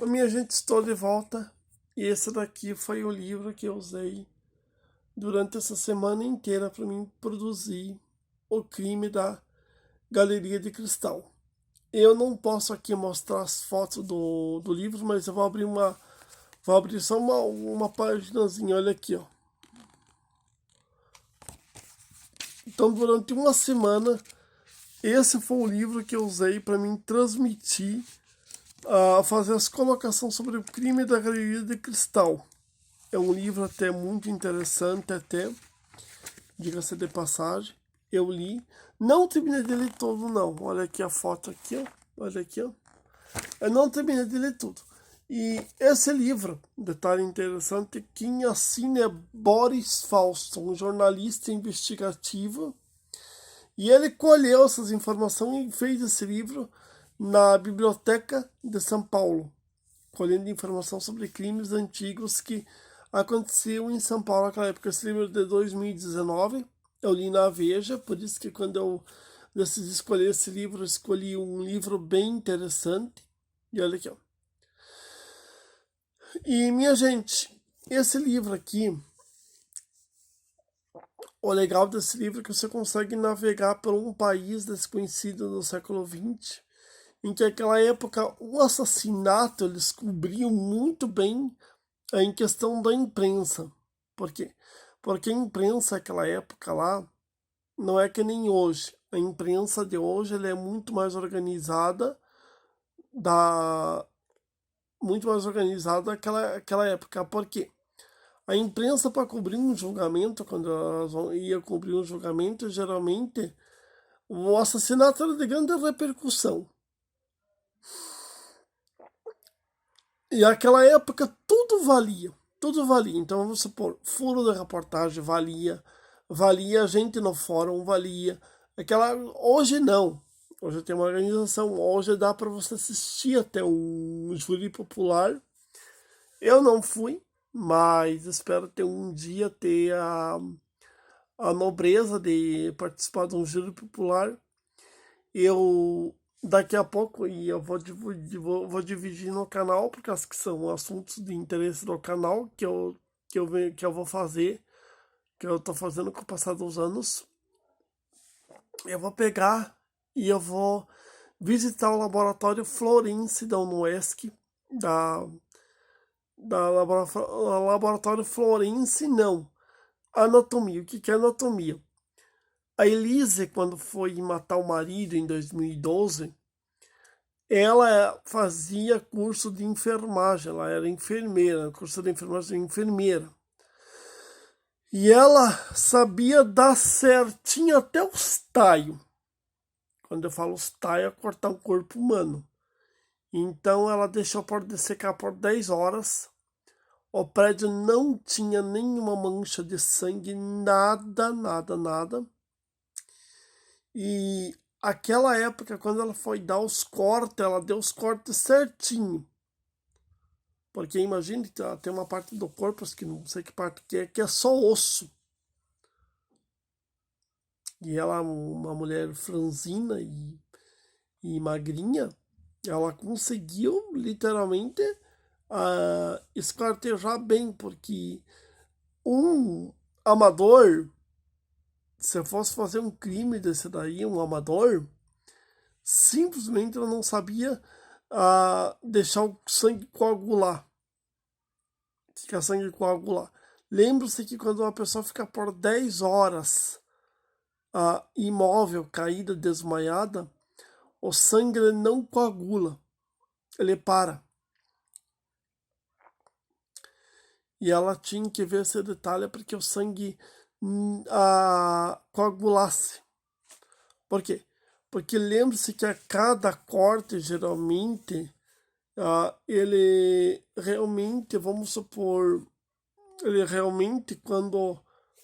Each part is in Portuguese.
Minha gente, estou de volta e esse daqui foi o livro que eu usei durante essa semana inteira para mim produzir O Crime da Galeria de Cristal. Eu não posso aqui mostrar as fotos do livro, mas eu vou abrir só uma paginazinha, olha aqui, ó. Então, durante uma semana, esse foi o livro que eu usei para mim transmitir, fazer as colocações sobre o crime da Galeria de Cristal. É um livro até muito interessante, até, diga-se de passagem. Eu li, não terminei de ler todo não. Olha aqui a foto aqui, ó. Olha aqui, ó. Eu não terminei de ler tudo. E esse livro, detalhe interessante, quem assina é Boris Fausto, um jornalista investigativo. E ele colheu essas informações e fez esse livro na Biblioteca de São Paulo, colhendo informação sobre crimes antigos que aconteciam em São Paulo naquela época. Esse livro é de 2019, eu li na Veja, por isso que quando eu decidi escolher esse livro, eu escolhi um livro bem interessante. E olha aqui, ó. E, minha gente, esse livro aqui, o legal desse livro é que você consegue navegar por um país desconhecido no século XX, em que naquela época o assassinato eles cobriam muito bem em questão da imprensa. Por quê? Porque a imprensa naquela época lá não é que nem hoje. A imprensa de hoje ela é da muito mais organizada daquela época. Por quê? A imprensa para cobrir um julgamento, quando ia cobrir um julgamento, geralmente o assassinato era de grande repercussão. E naquela época tudo valia, tudo valia. Então vamos supor, furo da reportagem valia gente no fórum, valia. Hoje não. Hoje tem uma organização, hoje dá para você assistir até um júri popular. Eu não fui, mas espero ter um dia ter a nobreza de participar de um júri popular. Eu daqui a pouco e eu vou dividir no canal, porque acho que são assuntos de interesse do canal que eu vou fazer, que eu tô fazendo com o passar dos anos. Eu vou pegar e eu vou visitar o laboratório Florence da UNESC, da, laboratório Florence, não, anatomia. O que que é anatomia? A Elise, quando foi matar o marido em 2012, ela fazia curso de enfermagem, ela era enfermeira, curso de enfermagem enfermeira. E ela sabia dar certinho até os taios. Quando eu falo os taios, é cortar o corpo humano. Então ela deixou por secar por 10 horas. O prédio não tinha nenhuma mancha de sangue, nada, nada, nada. E aquela época, quando ela foi dar os cortes, ela deu os cortes certinho. Porque imagine que tem uma parte do corpo, acho que não sei que parte que é só osso. E ela, uma mulher franzina e magrinha, ela conseguiu literalmente esquartejar bem, porque um amador, se eu fosse fazer um crime desse daí, um amador, simplesmente ela não sabia deixar o sangue coagular. Fica sangue coagular. Lembre-se que quando uma pessoa fica por 10 horas imóvel, caída, desmaiada, o sangue ele não coagula, ele para. E ela tinha que ver esse detalhe porque o sangue coagulasse. Por quê? Porque lembre-se que a cada corte, geralmente, ele realmente, vamos supor, ele realmente, quando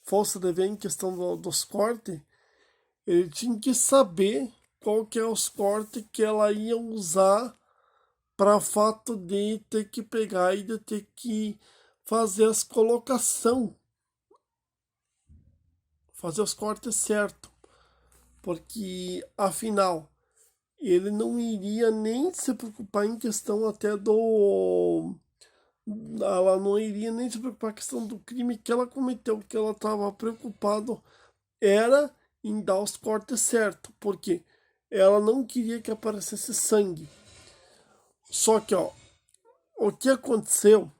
fosse de ver em questão dos cortes, ele tinha que saber qual que é os cortes que ela ia usar para fato de ter que pegar e de ter que fazer as colocação, fazer os cortes certo, porque afinal ele não iria nem se preocupar em questão até do. Ela não iria nem se preocupar com a questão do crime que ela cometeu, que ela estava preocupado era em dar os cortes certos, porque ela não queria que aparecesse sangue. Só que, ó, o que aconteceu,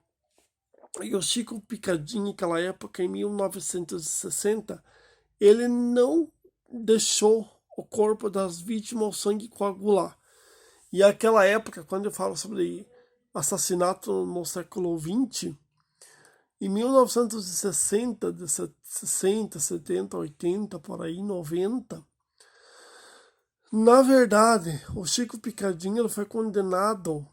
e o Chico Picadinho, naquela época, em 1960, ele não deixou o corpo das vítimas, o sangue coagular. E aquela época, quando eu falo sobre assassinato no século XX, em 1960, de 60, 70, 80, por aí, 90, na verdade, o Chico Picadinho ele foi condenado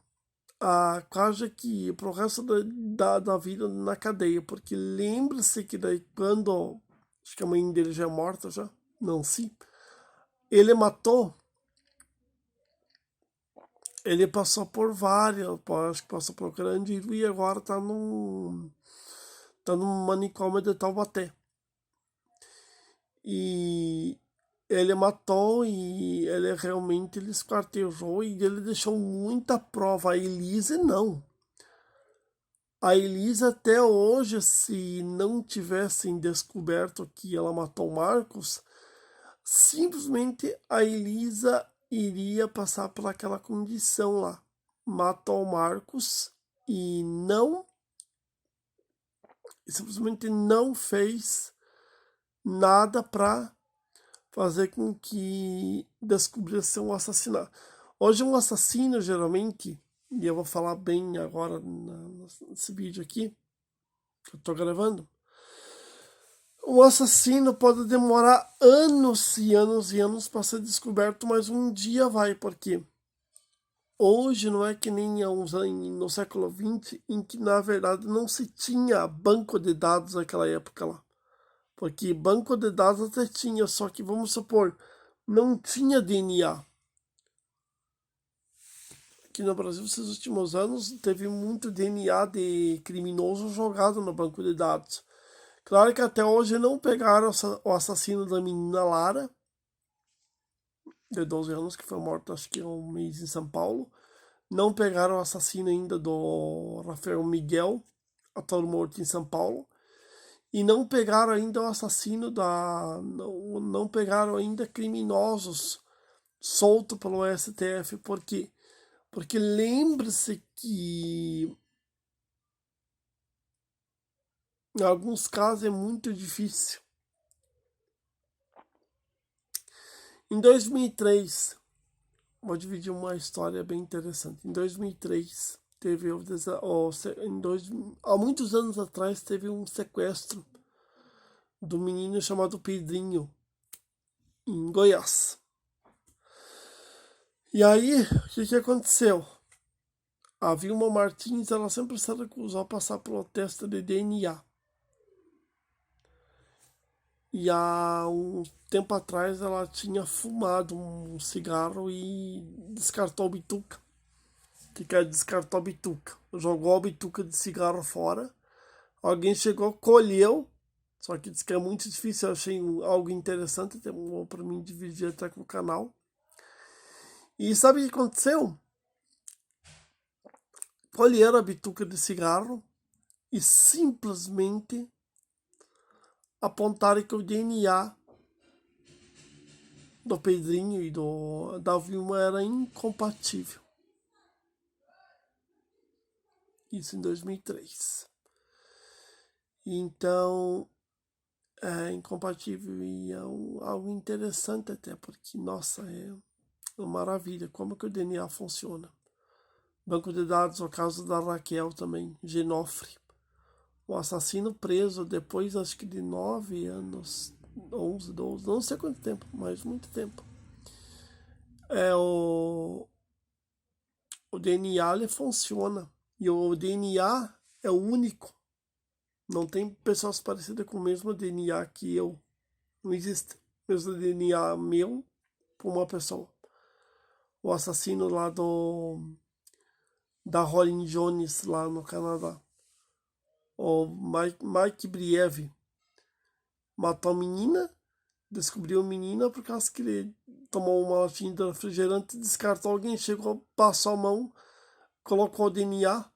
a quase que pro resto da vida na cadeia, porque lembre-se que daí quando, acho que a mãe dele já é morta já, Nancy, ele matou, ele passou por várias, acho que passou por Carandiru e agora tá num manicômio de Taubaté. E ele matou e ele realmente ele esquartejou e ele deixou muita prova. A Elise não. A Elise até hoje, se não tivessem descoberto que ela matou o Marcos, simplesmente a Elisa iria passar por aquela condição lá. Matou o Marcos e não, simplesmente não fez nada para fazer com que descobrisse um assassinato. Hoje um assassino, geralmente, e eu vou falar bem agora nesse vídeo aqui, que eu tô gravando, um assassino pode demorar anos e anos e anos para ser descoberto, mas um dia vai, porque hoje não é que nem no século XX, em que na verdade não se tinha banco de dados naquela época lá. Porque banco de dados até tinha, só que vamos supor, não tinha DNA. Aqui no Brasil, nesses últimos anos, teve muito DNA de criminoso jogado no banco de dados. Claro que até hoje não pegaram o assassino da menina Lara, de 12 anos, que foi morta acho que há um mês em São Paulo. Não pegaram o assassino ainda do Rafael Miguel, ator morto em São Paulo. E não pegaram ainda o assassino da. Não pegaram ainda criminosos soltos pelo STF. Por quê? Porque lembre-se que em alguns casos é muito difícil. Em 2003, vou dividir uma história bem interessante. Em 2003, teve há muitos anos atrás, teve um sequestro do menino chamado Pedrinho, em Goiás. E aí, o que aconteceu? A Vilma Martins, ela sempre se recusou a passar pelo teste de DNA. E há um tempo atrás ela tinha fumado um cigarro e descartou a bituca. O que é descartou a bituca? Jogou a bituca de cigarro fora. Alguém chegou, colheu. Só que disse que é muito difícil. Eu achei algo interessante. Tem para mim dividir até com o canal. E sabe o que aconteceu? Colheram a bituca de cigarro e simplesmente apontaram que o DNA do Pedrinho e da Vilma era incompatível. Isso em 2003. Então, é incompatível e é algo interessante até, porque, nossa, é uma maravilha. Como que o DNA funciona? Banco de dados, o caso da Raquel também, Genofre. O assassino preso depois, acho que de 9 anos, 11, 12, não sei quanto tempo, mas muito tempo. O DNA ele funciona. E o DNA é o único. Não tem pessoas parecidas com o mesmo DNA que eu. Não existe o mesmo DNA meu com uma pessoa. O assassino lá da Rolling Jones lá no Canadá. O Mike Brieve matou a menina, descobriu a menina por causa que ele tomou uma latinha de refrigerante, descartou, alguém chegou, passou a mão, colocou o DNA,